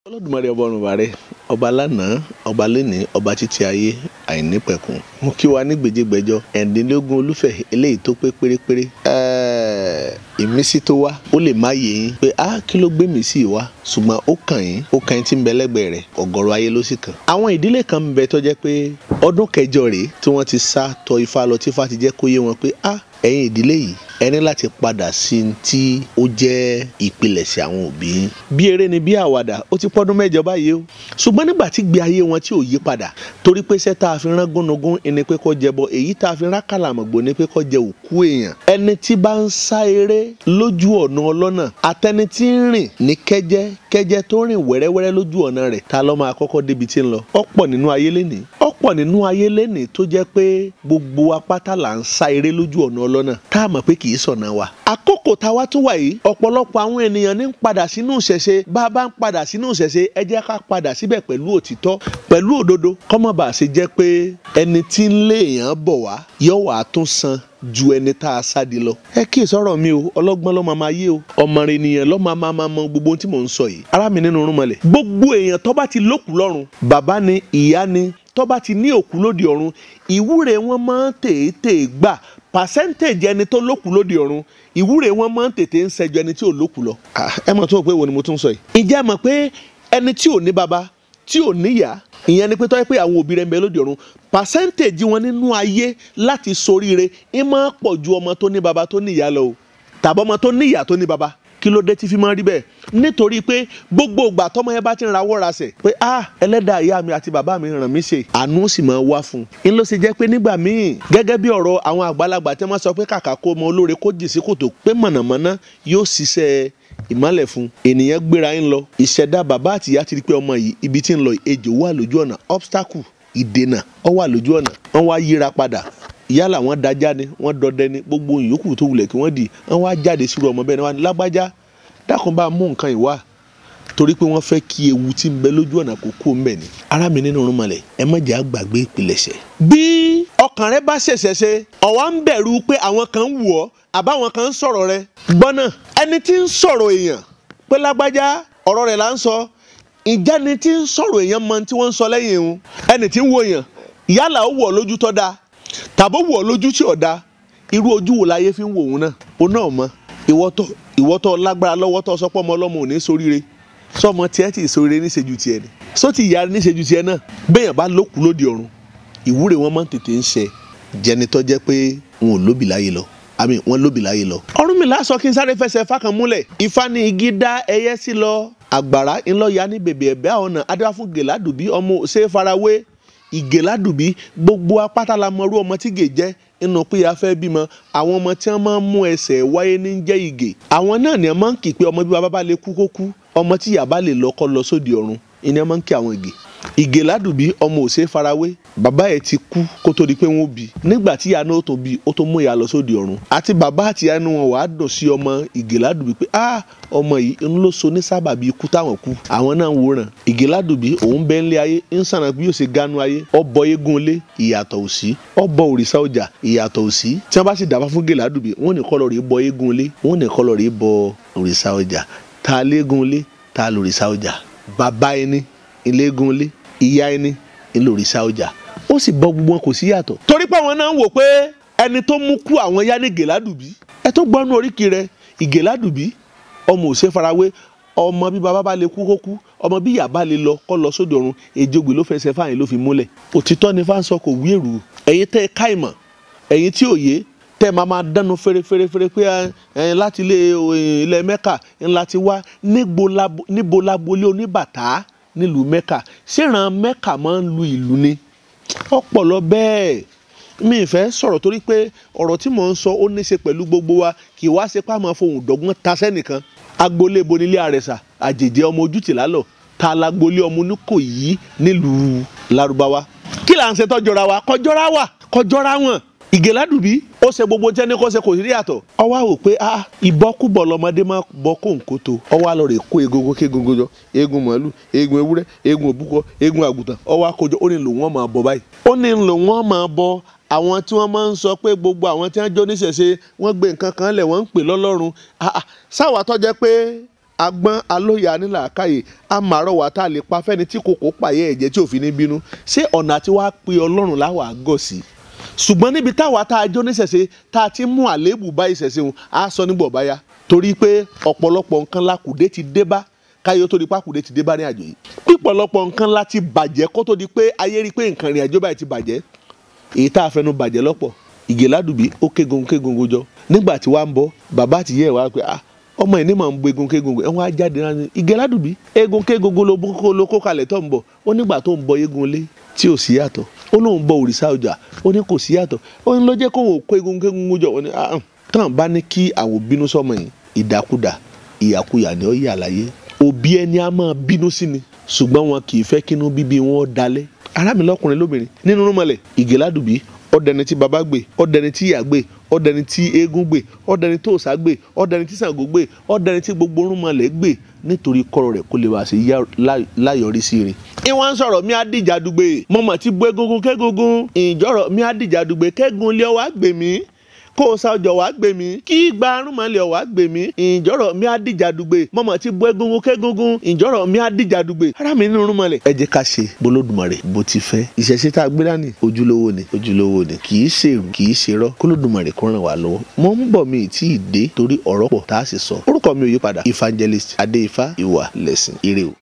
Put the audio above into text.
Olódùmarè ọba ọ̀run bàrẹ̀ ọba lánàá ọba lẹ́ni ọba títí ayé àìnípẹ̀kun mo kí wa ní gbèjégbèjọ ẹ̀ẹ́dínlógún olúfẹ̀ eléyìí tó pé pérépéré ìmísí tó wá ó lè má yé yín pé kí ló gbé mi sí wá ṣùgbọ́n ó kàn yín tí ń bẹ lẹ́gbẹ̀ẹ́ rẹ̀ ọ̀gọ̀rọ̀ ayé ló sì kàn. Àwọn ìdílé kan ń bẹ tó jẹ́ pé ọdún kẹjọ rèé tí wọ́n ti sá tọ Ifá lọ tí Ifá ti jẹ́ kó yé wọn pé ẹ̀yin ìdílé yìí ẹ ní láti padà sí tí ó jẹ́ ìpilẹ̀ṣẹ̀ àwọn òbí yín. Bí eré ni bí àwàdà ó ti pọ́dún mẹ́jọ báyìí o ṣùgbọ́n nígbà tí gbé ayé wọn tí ò yí padà torí pé iṣẹ́ tá a fi rán gúnugún ẹni pé kó jẹbọ èyí tá a fi rán kàlàmọ̀gbò ni pé kó jẹ òkú èèyàn. Ẹni tí bá ń sá eré lójú ọ̀nà ọlọ́nà àtẹni tí ń rìn ní kẹ́jẹ́ tó rìn wẹ́rẹ́wẹ́rẹ́ lójú ọ̀nà rẹ̀ ta ló máa kọ́kọ́ débi tí ń lọ. Ọ̀pọ̀ nínú ayé lénìí tó jẹ́ pé gbogbo apáta là ń sá eré lójú ọ̀nà ọlọ́nà tá a mọ̀ pé kì í sọ̀nà wa. Àkókò táwa tún wà yìí ọ̀pọ̀lọpọ̀ àwọn ènìyàn ní ń padà sínú ìṣẹ̀ṣe bá a bá ń padà sínú ìṣẹ̀ṣe ẹ jẹ́ ká padà síbẹ̀ pẹ̀lú òtítọ́ pẹ̀lú òdodo kọ́mọ̀ bá ṣe jẹ́ pé ẹni tí ń lé èèyàn bọ̀ wá yóò wá tún san ju ẹni tá a sáde lọ. Ẹ kí ìsọ̀rọ̀ mi o ọlọ́gbọ́n ló máa yé o ọmọ rẹ nìyẹn ló máa mọ gbogbo ohun tí mò ń sọ yìí. Ará mi nínú irúnmọlẹ̀ gbogbo èèyàn tó bá ti lókù lọ́run bàbá ni ìyá ni tó bá ti ní òkú lóde ọ̀run ìwúre wọn máa ń tètè gbà percentage ẹni tó lókù lóde ọ̀run ìwúre wọn máa ń tètè ń ṣẹjọ ẹni tí ò lókù lọ. Ẹ mọ̀ tó pé wo ni mo tún sọ yìí. Ǹjẹ́ mọ̀ pé ẹni tí ò ní baba tí ò níyà ìyẹn ni pé tó yẹ pé àwọn òbí rẹ̀ ń bẹ lóde ọ̀run percentage wọn nínú ayé láti soríire ń máa pọ̀ ju ọmọ tó ní baba tó níyà lọ o tàbí ọmọ tó níyà tó ní baba. Kí ló dé tí fi máa rí bẹ́ẹ̀? Nítorí pé gbogbo ìgbà tọ́mọ yẹn bá ti ń rawọ́ rasẹ̀ pé ẹlẹ́dàá ìyá mi àti bàbá mi ràn mí ṣe àánú sì máa wá fún un. ń ló ṣe jẹ́ pé nígbà míì gẹ́gẹ́ bí ọ̀rọ̀ àwọn àgbàlagbà tí wọ́n sọ pé kàkà kó ọmọ olóore kó jì sí kòtò pé mọ̀nàmọ́ná yóò ṣiṣẹ́ ìmọ́lẹ̀ fún ènìyàn gbéra ń lọ. Ìṣẹ̀dá bàbá àti ìyá ti rí pé ọmọ yìí ibi tí ń lọ ejò wà lójú ọ̀nà obstacle ìdènà ó wà lójú ọ̀nà wọ́n wá yíra padà yálà wọ́n dájá ni wọ́n dọdẹ ni gbogbo ìyókù tó wulẹ̀ kí wọ́n dì wọ́n wá jáde sírò ọmọ bẹ́ẹ̀ ni wọ́n á ní lágbájá dákun bá mú nǹkan ìwà torí pé wọ́n fẹ́ kí ewu tí ń bẹ lójú ọ̀nà kó kó ń bẹ̀ ni. Ará mi nínú irúnmọlẹ̀ ẹ má jẹ́ àgbàgbé ìpilẹ̀ṣẹ̀. Bí ọkàn rẹ bá ṣẹ̀ṣẹ̀ ṣe ọ̀wá ń bẹ̀rù pé àwọn kan ń wù ọ́ àbáwọn kan ń sọ̀rọ̀ rẹ gbọ́nà ẹni tí ń sọ̀rọ̀ èèyàn pé lágbájá ọ̀rọ̀ rẹ̀ là ń sọ ìjáni tí ń sọ̀rọ̀ èèyàn mọ tí wọ́n ń sọ lẹ́yìn òun ẹni tí ń wo èèyàn yálà ó wọ̀ lójú tó dáa tàbó wọ̀ lójú tí ò dáa irú ojú wo láyé fi ń wò òun náà òun náà mọ ìwọ́tọ̀ lágbára lọ́wọ́ tó sọpọ́ ọmọ ọlọ́mọ ò ní soríire sọmọ tiẹ̀ tí soríire níṣẹ́jú tiẹ̀ ni sọ́tì ìyá níṣẹ́jú tiẹ̀ náà bẹ́yàn bá lókù lóde ọ̀run ìwúre wọn máa ń tètè ń ṣe jẹnitọ́ jẹ́ pé wọn ò lóbì láyé lọ wọn lóbì láyé lọ. Ọ̀rúnmìlà sọ kí n sáré fẹsẹ̀ fákan múlẹ̀ Ifá ní igi dá ẹyẹ sí lọ àgbàrá ńlọ́ya ní bèbè ẹ̀bẹ́ àwọn ọ̀nà adéwà fún Gèládùbí ọmọ ṣe farawé Ìgèládùbí gbogbo apáta la mọrú ọmọ tí Gè jẹ́ inú pé a fẹ́ bímọ àwọn ọmọ tí wọ́n máa ń mú ẹsẹ̀ wáyé ní jẹ́ Ìgè àwọn náà ni wọ́n máa ń kì pé ọmọ bí bàbá bá lè kú kó kú ọmọ tí ìyá bá lè lọ́kọ́ lọ sóde ọ̀run ìní wọ́n máa ń kí àwọn Ìgè. Ìgèládùbí ọmọ òṣè farawé bàbá ẹ̀ ti kú kó tó di pé wọ́n bí nígbà tí ìyá náà tó bí ó tó mú ìyá lọ sóde ọ̀run àti bàbá àti ìyá inú wọn wàá dùn sí ọmọ Ìgèládùbí pé ọmọ yìí ń ló so ní sábàbí ikú táwọn kú àwọn náà ń wòran. Ìgèládùbí òun bẹ́ẹ̀ ńlẹ̀ ayé ń sànà bí yóò ṣe ganu ayé ọbọ eégún ilé ìyàtọ̀ òsì ọbọ òrìṣà ọjà ìyàtọ̀ òsì tí wọ́n bá sì dábàá fún Gèládùbí wọ́n ní kó lọ rèé bọ eégún ilé wọ́n ní kó lọ rèé bọ òrìṣà ọjà ta léégún ilé ta lòrìṣà ọjà bàbá ẹni iléégún ilé ìyá ẹni ìlòrìṣà ọjà ó sì bọ gbogbo wọn kò sí yàtọ̀. Torí pé àwọn náà ń wò pé ẹni tó mú kú àwọn yá ní Gèládùbí ẹ tó gbọ́nú oríkì rẹ Ìgèládùbí ọmọ òṣè farawé ọmọ bí bàbá bá lè kú kó kú ọmọ bí ìyá bá lè lọ kó lọ sóde ọ̀run èjògbè ló fẹsẹ̀ fáyín ló fi múlẹ̀. Òtítọ́ ni Ifá ń sọ kò wí èrú ẹ̀yin tẹ́ ẹ ká ìmọ̀ ẹ̀yin tí òye tẹ́ ẹ máa dánu fèrèfèrè pé láti ilẹ̀ Mẹ́kà ńlá ti wá níbo labolé oníbàtà nílùú Mẹ́kà ṣèràn Mẹ́kà máa ń lu ìlú ni ọpọlọ bẹ́ẹ̀ mi ì fẹ́ sọ̀rọ̀ torí pé ọ̀rọ̀ tí mò ń sọ ó ní í ṣe pẹ̀lú gbogbo wa kì í wá ṣe pá máa fohùn dọ́gbọ́n ta sẹ́nìkan agboolé bonilé àrẹ̀sà àjèjì ọmọ ojútì lálọ́ ta lágboolé ọmọ Oníkòyí nílùú Lárúbáwá kí là ń ṣe tọ́jọ́ra wa kọjọ́ra wọn Ìgèládùbí ó ṣe gbogbo jẹ́ ní kó ṣe kò sí yàtọ̀ ọwọ́ àwò pé ìbọ́kúbọ̀ lọmọdé máa bọ́ kóńkótó ọwọ́ àlọ́ rẹ̀ kó egungun kégungun jọ eegun màálù eegun ewúrẹ́ eegun òbúkọ eegun àgùntàn ọwọ́ àkójọ ó ní lò wọ́n máa bọ báyìí ó ní lò wọ́n máa bọ àwọn tí wọ́n máa ń sọ pé gbogbo àwọn tí wọ́n jó níṣẹ̀ṣe wọ́n gbé nǹkan kan lẹ̀ wọ́n ń pè lọ́lọ́run sáwà tó jẹ́ pé agbọ́n alóye anílàákàyè amárọ̀wá tá a lè pa fẹ́ni tí kòkó pààyẹ́ ẹ̀jẹ̀ tí ò fi ní bínú ṣé ọ̀nà àti wá pe Ọlọ́run láwà gọ̀ sí. ṣùgbọ́n níbi táwa tá a jó níṣẹ̀ṣe tá a ti mú àléébù bá ìṣẹ̀ṣe wọn á sọ nígbà ọ̀báyá torí pé ọ̀pọ̀lọpọ̀ nǹkan lakùdé ti dé bá káyọ̀ tó di pákùdé ti dé bá ní àjò yìí. pípọ̀lọpọ̀ nǹkan láti bàjẹ́ kó tó di pé ayé rí pé nǹkan ìrìn àjò báyìí ti bàjẹ́. èyí tá a fẹnu bàjẹ́ lọ́pọ̀ Ìgè Ládùbí ó kégungun jọ nígbà tí wàá ń bọ̀ bàbá àti ìyá ẹ̀ wá pé ọmọ ẹ̀ ní màá ń bo egun kégungun ẹ̀ wọ́n á jáde náà ní Ìgè Ládùbí egun kégungun ló kó kalẹ̀ tó ń bọ̀ ó nígbà tó ń bọ egun lé tí ò sí yàtọ̀ ó lóun bọ òrìṣà ọjà ó ní kò sí yàtọ̀ ó ní ló jẹ́ kó wò kó egun kégungun jọ ó ní tán bá ní kí àwọn bínú sọmọ yìí ìdàkudà ìyàkuyà ni ó yà láyé òbí ẹni á máa bínú sí ni ṣùgbọ́n wọn kì í fẹ́ kínú bíbí wọn dalẹ̀ ará mi lọ́kùnrin lóbìnrin nínú rúmọlẹ̀ Ìgè Ládùbí ọdẹni tí baba gbé ọdẹni tí ìyá gbé ọdẹni tí eégún gbé ọdẹni tí òòṣà gbé ọdẹni tí Ṣàngó gbé ọdẹni tí gbogbo rúmọlẹ̀ gbé nítorí kọ́rọ̀ rẹ̀ kó lè wá sí láyọrí sí rin. ìwọ́n ń sọ̀rọ̀ mi àdìjà dùgbé mọ̀mọ́ ti bú egungun kégungun ìjọ́rọ̀ mi àdìjà dùgbé kẹ́gun lé ọwá gbè mí kó o sa ọjọ́ wàá gbè mí kí gba arúmọlẹ̀ ọ̀wá gbè mí ìjọ́rọ̀ mi àdìjà dùgbé mọ̀mọ́ ti bú egungun kégungun ìjọ́rọ̀ mi àdìjà dùgbé ara mi nínú rúmọlẹ̀. ẹ jẹ́ ká ṣe b'Olódùmarè bó ti fẹ́ ìṣẹ̀ṣe tá a gbé dání ojúlówó ni kì í ṣèrú kì í ṣerọ́ k'Olódùmarè kó ràn wá lọ́wọ́. mo ń bọ̀ mi tí ì dé torí ọ̀rọ̀ pọ̀ tá a sì sọ orúkọ mi ò yí padà Evangelist Adéifá Ìwà Lẹ̀sìn ire o.